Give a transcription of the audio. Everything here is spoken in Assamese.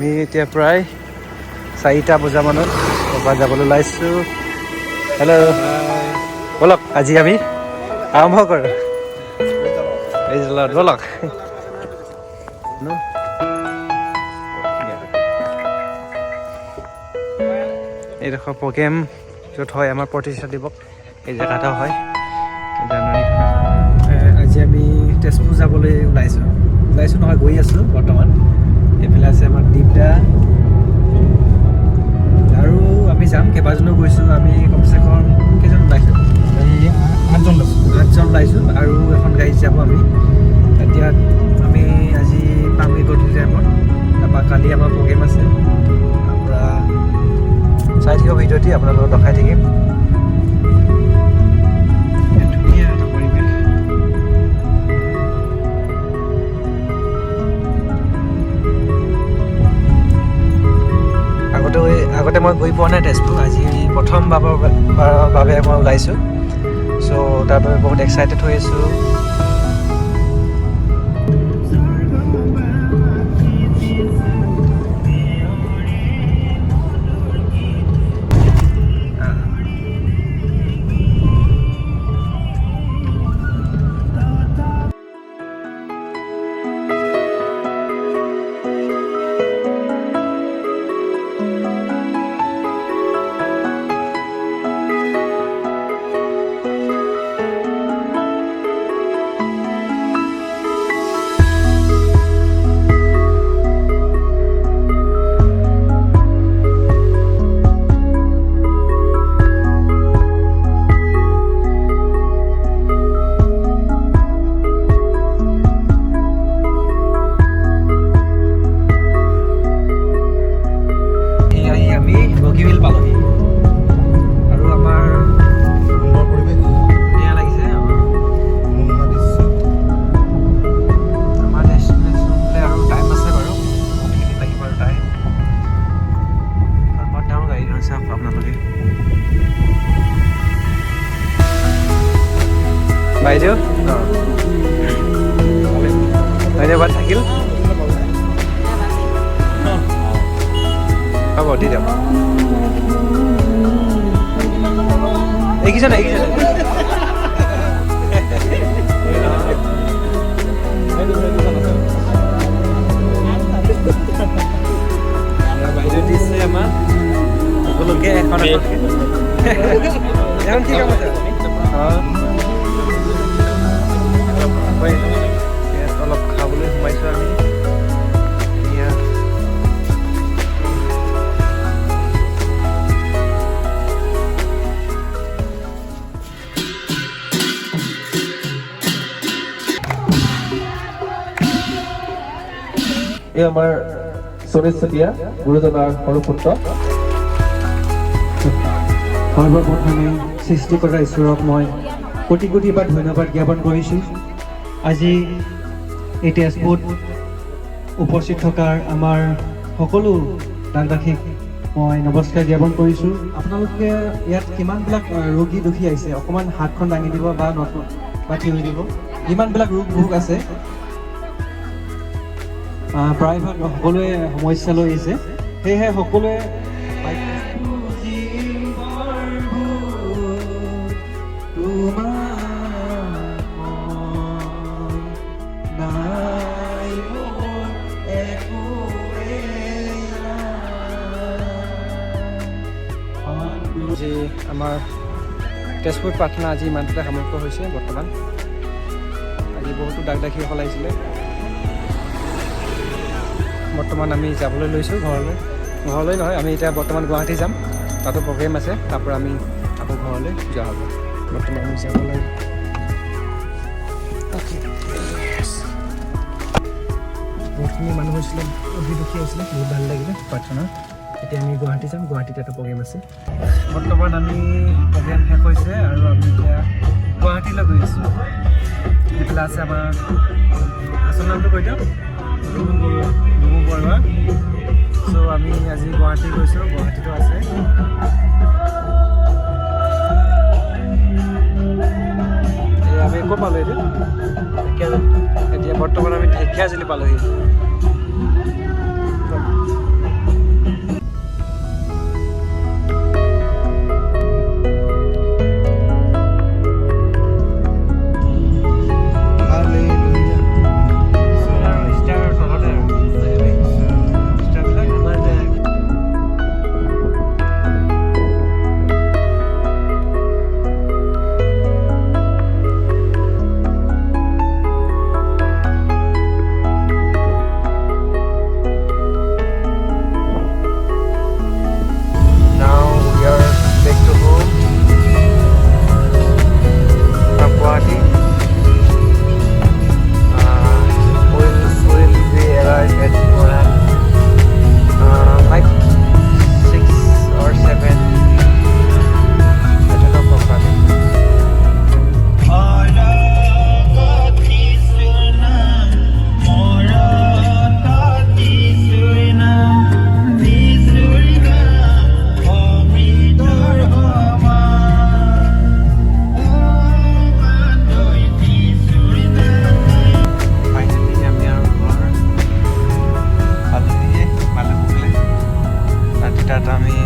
আমি এতিয়া প্ৰায় 4টা বজামানত এবাৰ যাবলৈ ওলাইছোঁ। হেল্ল' ব'লক আজি আমি আৰম্ভ কৰোঁ। এই ব'লক এইডোখৰ প্ৰগ্ৰেম য'ত হয় আমাৰ প্ৰতিষ্ঠা দিৱস এই জেগাটা হয় জানুৱাৰী। আজি আমি তেজপুৰ যাবলৈ ওলাইছোঁ নহয় গৈ আছোঁ বৰ্তমান। এইফালে আছে আমাৰ দীপদা আৰু আমি যাম কেইবাজনো গৈছোঁ। আমি কমচে কম কেইজন ওলাইছোঁ? 8জন ওলাইছোঁ আৰু এখন গাড়ীত যাব আমি। এতিয়া আমি আজি পামগৈ গধূলি টাইমত। তাৰপৰা কালি আমাৰ প্ৰগ্ৰেম আছে, তাৰপৰা চাই থাকিব ভিডিঅ'টি আপোনালোকক দেখাই থাকিম। ধুনীয়া এটা পৰিৱেশ। আগতে মই গৈ পোৱা নাই তেজপুৰ, আজি প্ৰথমবাৰৰ বাবে মই ওলাইছোঁ। চ' তাৰ বাবে বহুত এক্সাইটেড হৈ আছোঁ। বাইদেউ ধন্যবাদ থাকিল। হ'ব দি দিয়ক। এইকেইজন বাইদেউ দিছে আমাৰ সকলোকে এখন কি কাম আছে? অলপ খাবলৈ সোমাইছোঁ আমি। এই আমাৰ সুনিত চুতিয়া গুৰুজনাৰ সৰু পুত্ৰ। সৰ্বপ্ৰথমে সৃষ্টি কৰা ঈশ্বৰক মই কোটি কোটিবাৰ ধন্যবাদ জ্ঞাপন কৰিছোঁ। আজি এই তেজপুৰত উপস্থিত থকা আমাৰ সকলো দাসদাসীক মই নমস্কাৰ জ্ঞাপন কৰিছোঁ। আপোনালোকে ইয়াত কিমানবিলাক ৰোগী দুখী আহিছে অকণমান হাতখন দাঙি দিব বা থিয় হৈ দিব। যিমানবিলাক ৰোগ আছে প্ৰায়ভাগ সকলোৱে সমস্যা লৈ আহিছে, সেয়েহে সকলোৱে আজি আমাৰ তেজপুৰ প্ৰাৰ্থনা আজি ইমানতে সামৰিত হৈছে। বৰ্তমান আজি বহুতো দাসদাসীসকল আহিছিলে। বৰ্তমান আমি যাবলৈ লৈছোঁ ঘৰলৈ নহয়, আমি এতিয়া বৰ্তমান গুৱাহাটী যাম, তাতো প্ৰগ্ৰেম আছে। তাৰপৰা আমি আকৌ ঘৰলৈ যোৱা হ'ব। বৰ্তমান আমি যাবলৈ বহুতখিনি মানুহ হৈছিলে, অভিদুখী আহিছিলে, বহুত ভাল লাগিলে প্ৰাৰ্থনা। এতিয়া আমি গুৱাহাটী যাম, গুৱাহাটীত এটা প্ৰগ্ৰেম আছে। বৰ্তমান আমি প্ৰগ্ৰেম শেষ হৈছে আৰু আমি এতিয়া গুৱাহাটীলৈ গৈ আছোঁ। এইফালে আছে আমাৰ আচল নামটো কৈ দিয়ক, ডুবু বৰুৱা। চ' আমি আজি গুৱাহাটী গৈছোঁ, গুৱাহাটীতো আছে। আমি ক'ত পালোঁ এতিয়া বৰ্তমান আমি ঢেকীয়াজুলি পালোঁহি। তাত আমি